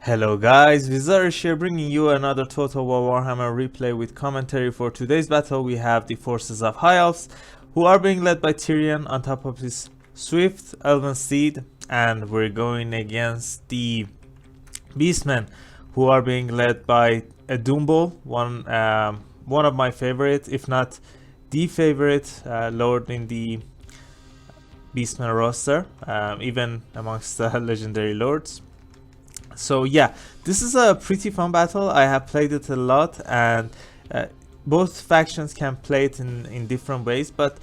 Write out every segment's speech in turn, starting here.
Hello guys, Vizarish here bringing you another Total War Warhammer replay with commentary. For today's battle we have the forces of High Elves, who are being led by Tyrion on top of his swift elven steed, and we're going against the Beastmen, who are being led by a Dumbo, one of my favorite, if not the favorite lord in the Beastmen roster, even amongst the legendary lords. So yeah, this is a pretty fun battle. I have played it a lot, and both factions can play it in different ways. But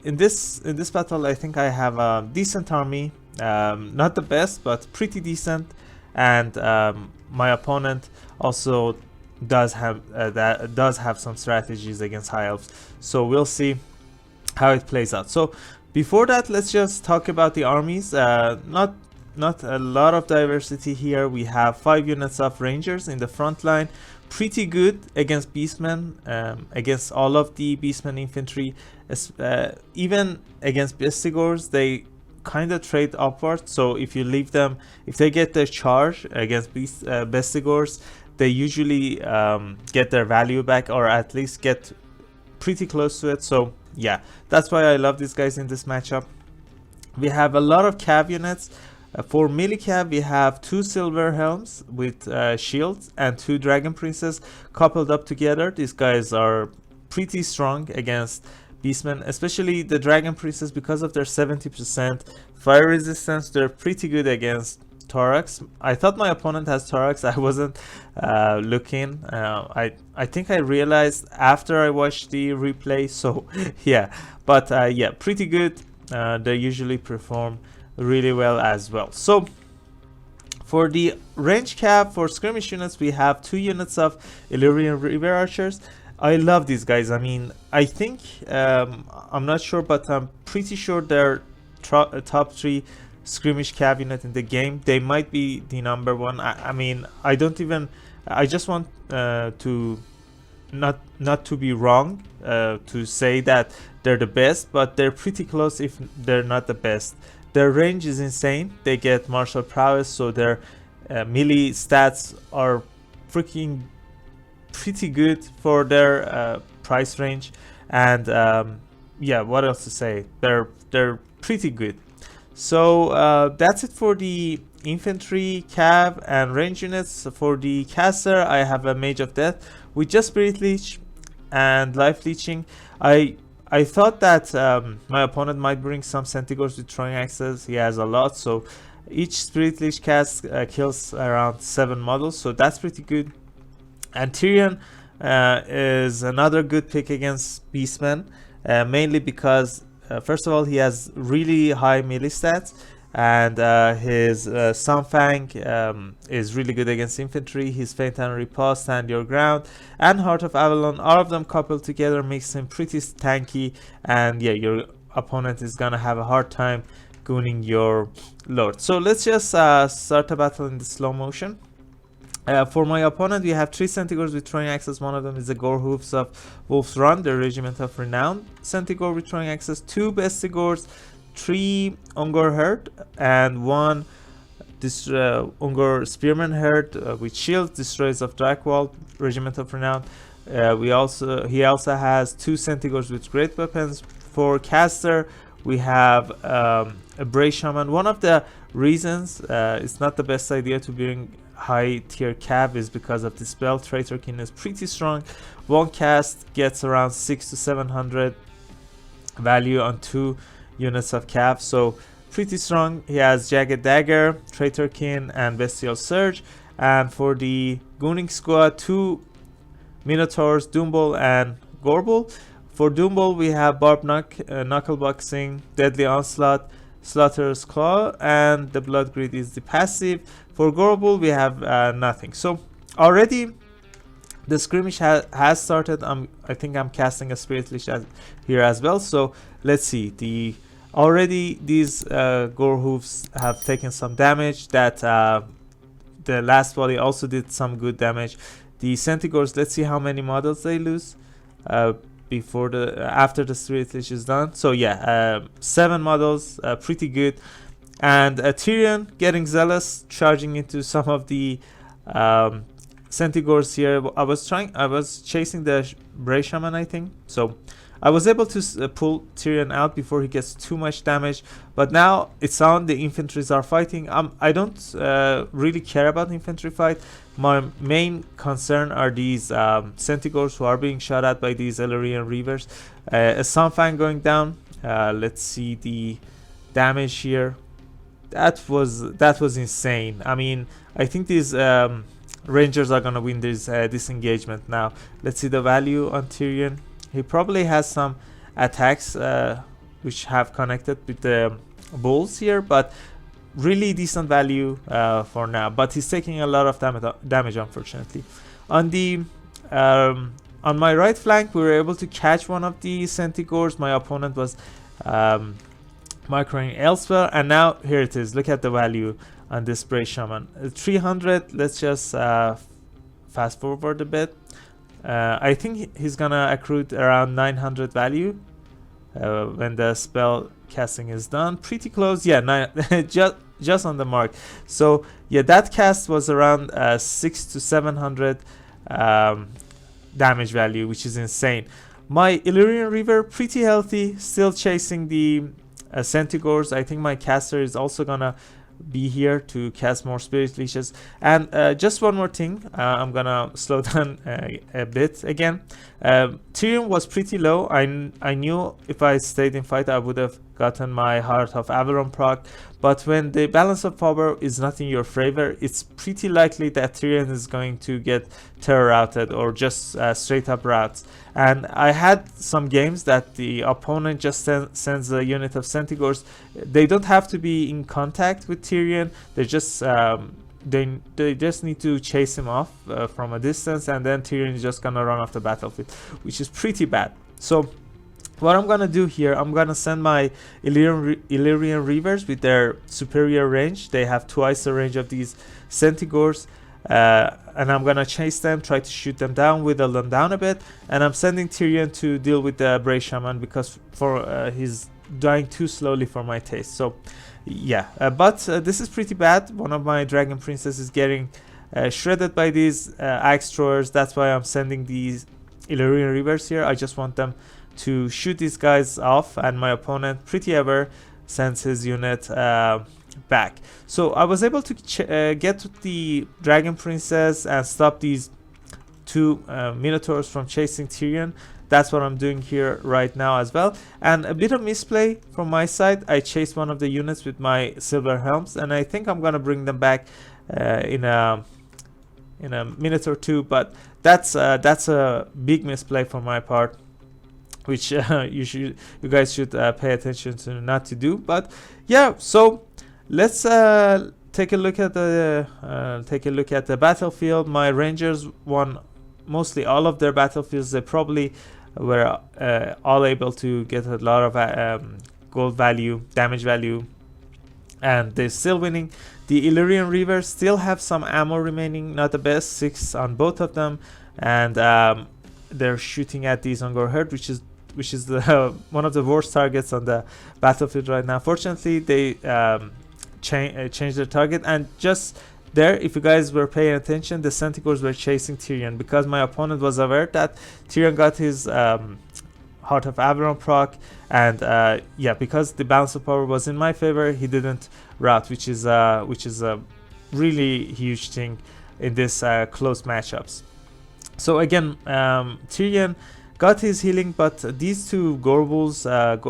in this battle, I think I have a decent army, not the best, but pretty decent. And my opponent also does have some strategies against High Elves. So we'll see how it plays out. So before that, let's just talk about the armies. Not a lot of diversity here. We have 5 units of Rangers in the front line, pretty good against Beastmen, against all of the Beastmen infantry, even against Bestigors. They kind of trade upwards, so if you leave them, if they get their charge against Bestigors, they usually get their value back, or at least get pretty close to it. So yeah, that's why I love these guys in this matchup. We have a lot of cav units. For melee cav, we have 2 silver helms with shields and 2 dragon princes coupled up together. These guys are pretty strong against Beastmen, especially the dragon princes, because of their 70% fire resistance. They're pretty good against Thorax. I thought my opponent has Thorax. I wasn't looking. I think I realized after I watched the replay. So yeah, but yeah, pretty good. They usually perform really well as well. So for the range cap, for skirmish units, we have 2 units of Illyrian River Archers. I love these guys. I mean, I think I'm not sure, but I'm pretty sure they're top 3 skirmish cav unit in the game. They might be the number 1. I mean, I just want to not to be wrong to say that they're the best, but they're pretty close if they're not the best. Their range is insane. They get martial prowess, so their melee stats are freaking pretty good for their price range. And yeah, what else to say? They're pretty good. So that's it for the infantry, cav, and range units. For the caster, I have a Mage of Death with just Spirit Leech and Life Leeching. I thought that my opponent might bring some Centigores with throwing axes. He has a lot, so each Spirit Leech cast kills around 7 models, so that's pretty good. And Tyrion is another good pick against Beastmen, mainly because first of all, he has really high melee stats, and his Sunfang is really good against infantry. His Feint and Riposte, Stand Your Ground, and Heart of Avalon, all of them coupled together makes him pretty tanky, and yeah, your opponent is gonna have a hard time gooning your lord. So let's just start a battle in the slow motion. For my opponent, we have 3 Centigores with throwing axes. One of them is the Gore Hoofs of Wolf's Run, the Regiment of Renown Centigore with throwing axes, 2 Bestigores, 3 Ungor Herd, and 1 Ungor Spearman Herd with shields, Destroyers of Drakewald, Regiment of Renown. He also has 2 Centigores with great weapons. For caster, we have a Bray Shaman. One of the reasons it's not the best idea to bring high tier cav is because of the spell. Traitor Kin is pretty strong. One cast gets around 600 to 700 value on 2 units of cav, so pretty strong. He has Jagged Dagger, Traitor Kin, and Bestial Surge. And for the Gooning squad, 2 Minotaurs, Doombull and Gorbul. For Doombull, we have Barb Knuckle Boxing, Deadly Onslaught, Slaughter's Claw, and the Blood Greed is the passive. For Gorbul, we have nothing. So already the skirmish has started. I think I'm casting a Spirit Leech here as well. So let's see. Already these Gore Hoofs have taken some damage. That the last volley also did some good damage. The Centigores, let's see how many models they lose after the Spirit Leech is done. So yeah, 7 models, pretty good. and Tyrion getting zealous, charging into some of the Centigores here. I was chasing the Bray Shaman, I think. So I was able to pull Tyrion out before he gets too much damage. But now it's on, the infantries are fighting. I don't really care about the infantry fight. My main concern are these Centigores who are being shot at by these Illyrian Reavers. A Sunfang going down. Let's see the damage here. That was insane. I mean, I think these Rangers are gonna win this engagement now. Let's see the value on Tyrion. He probably has some attacks which have connected with the bulls here, but really decent value for now. But he's taking a lot of damage, unfortunately. On the on my right flank, we were able to catch one of the Centigores. My opponent was microing elsewhere, and now here it is. Look at the value on this Bray Shaman. 300. Let's just fast forward a bit. I think he's gonna accrue around 900 value when the spell casting is done. Pretty close, yeah. just on the mark. So yeah, that cast was around 600 to 700 damage value, which is insane. My Illyrian Reaver pretty healthy, still chasing the Centigores. I think my caster is also gonna be here to cast more Spirit Leeches. And just one more thing, I'm gonna slow down a bit again. Tyrion was pretty low. I knew if I stayed in fight I would have gotten my Heart of Avalon proc, but when the balance of power is not in your favor, it's pretty likely that Tyrion is going to get terror routed or just straight up routes. And I had some games that the opponent just sends a unit of Centigores. They don't have to be in contact with Tyrion. They just they just need to chase him off from a distance, and then Tyrion is just gonna run off the battlefield, which is pretty bad. So what I'm gonna do here, I'm gonna send my Illyrian Reavers with their superior range. They have twice the range of these Centigores. And I'm gonna chase them, try to shoot them down, whittle them down a bit, and I'm sending Tyrion to deal with the Bray Shaman because he's dying too slowly for my taste. So yeah, but this is pretty bad. One of my Dragon Princess is getting shredded by these axe throwers. That's why I'm sending these Illyrian Reavers here. I just want them to shoot these guys off, and my opponent pretty ever sends his unit back. So I was able to get to the Dragon Princess and stop these two Minotaurs from chasing Tyrion. That's what I'm doing here right now as well. And a bit of misplay from my side. I chased one of the units with my Silver Helms, and I think I'm gonna bring them back in a minute or two. But that's a big misplay from my part, which you guys should pay attention to not to do. But yeah, so let's take a look at the battlefield. My Rangers won mostly all of their battlefields. They probably were all able to get a lot of gold value, damage value, and they're still winning. The Illyrian Reavers still have some ammo remaining, not the best, 6 on both of them, and they're shooting at these Ungor Herd, which is the one of the worst targets on the battlefield right now. Fortunately, they changed their target, and just there, if you guys were paying attention, the Centigores were chasing Tyrion because my opponent was aware that Tyrion got his Heart of Avalon proc, and yeah, because the balance of power was in my favor, he didn't rout, which is a really huge thing in this close matchups. So again, Tyrion got his healing, but these two Gorbuls,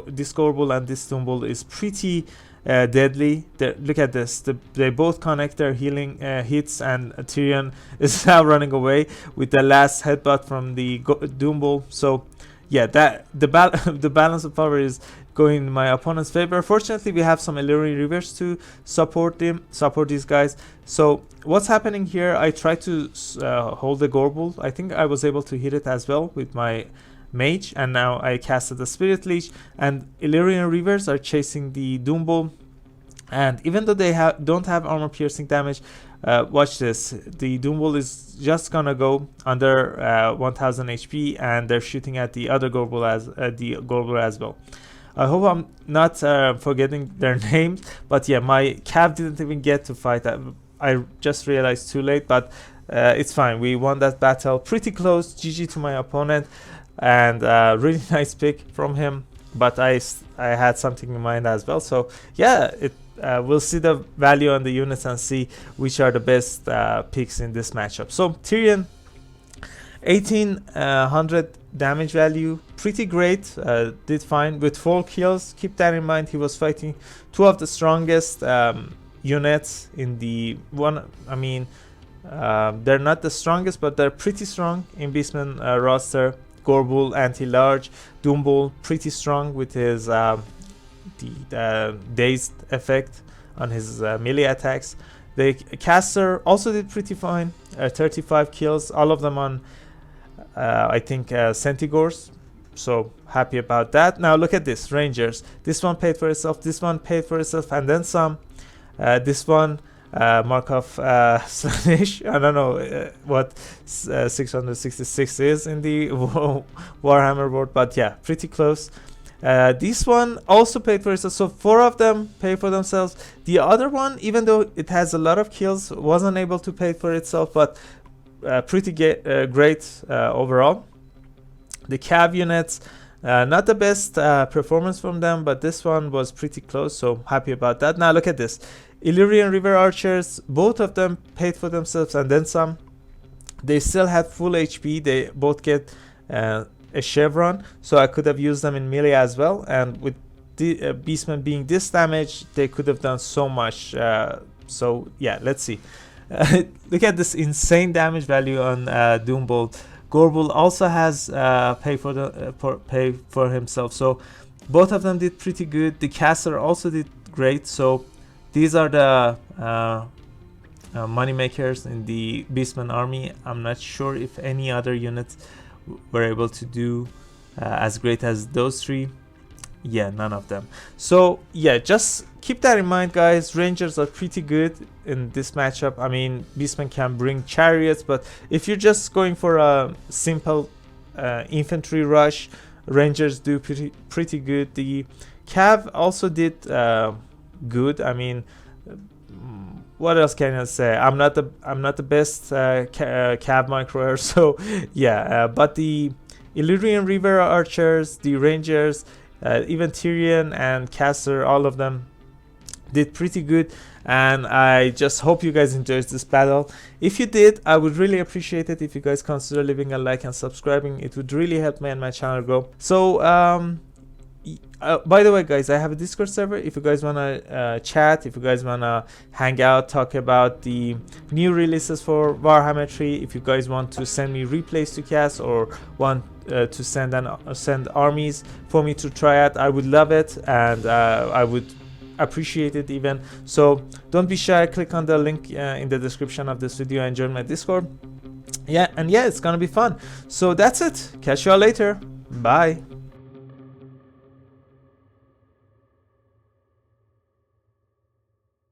this Gorbul and this Dumbul, is pretty deadly. Look at this. They both connect their healing hits, and Tyrion is now running away with the last headbutt from the Dumbul. So yeah, that the balance of power is going in my opponent's favor. Fortunately, we have some Illyrian Reavers to support these guys. So what's happening here? I tried to hold the Gorbul. I think I was able to hit it as well with my mage, and now I casted the Spirit Leech, and Illyrian Reavers are chasing the Dumbul. And even though they don't have armor piercing damage, watch this. The Dumbul is just gonna go under 1000 HP, and they're shooting at the other Gorbul as well. I hope I'm not forgetting their names, but yeah, my Cav didn't even get to fight. I just realized too late, but it's fine. We won that battle pretty close. GG to my opponent, and really nice pick from him. But I had something in mind as well. So yeah, we'll see the value on the units and see which are the best picks in this matchup. So Tyrion, 1800 damage value, pretty great. Did fine with 4 kills. Keep that in mind. He was fighting 2 of the strongest units in the one. I mean, they're not the strongest, but they're pretty strong in Beastmen roster. Gorbul, anti-large. Doombull, pretty strong with his the dazed effect on his melee attacks. The caster also did pretty fine. 35 kills, all of them on I think Centigores. So happy about that. Now look at this, Rangers. This one paid for itself, this one paid for itself, and then some. This one Markov Slanish. I don't know what 666 is in the Warhammer board, but yeah, pretty close. This one also paid for itself, so 4 of them pay for themselves. The other one, even though it has a lot of kills, wasn't able to pay for itself, but pretty great overall. The Cav units, not the best performance from them, but this one was pretty close, so happy about that. Now look at this, Illyrian River Archers, both of them paid for themselves and then some. They still had full HP. They both get a chevron, so I could have used them in melee as well, and with the Beastmen being this damage, they could have done so much. So yeah, let's see. Look at this insane damage value on Doombolt. Gorbul also has pay for himself, so both of them did pretty good. The caster also did great. So these are the money makers in the Beastmen army. I'm not sure if any other units were able to do as great as those 3. Yeah, none of them. So yeah, just keep that in mind, guys. Rangers are pretty good in this matchup. I mean, Beastmen can bring chariots, but if you're just going for a simple infantry rush, Rangers do pretty good. The Cav also did good. I mean, what else can I say? I'm not the best Cav microer, so yeah. But the Illyrian River Archers, the Rangers, even Tyrion and Caster, all of them did pretty good, and I just hope you guys enjoyed this battle. If you did, I would really appreciate it if you guys consider leaving a like and subscribing. It would really help me and my channel grow. So by the way, guys, I have a Discord server. If you guys want to chat, if you guys want to hang out, talk about the new releases for Warhammer 3, if you guys want to send me replays to cast or want to send armies for me to try out, I would love it, and I would appreciate it even. So don't be shy, click on the link in the description of this video and join my Discord. Yeah, and yeah, it's gonna be fun. So that's it. Catch y'all later. Bye.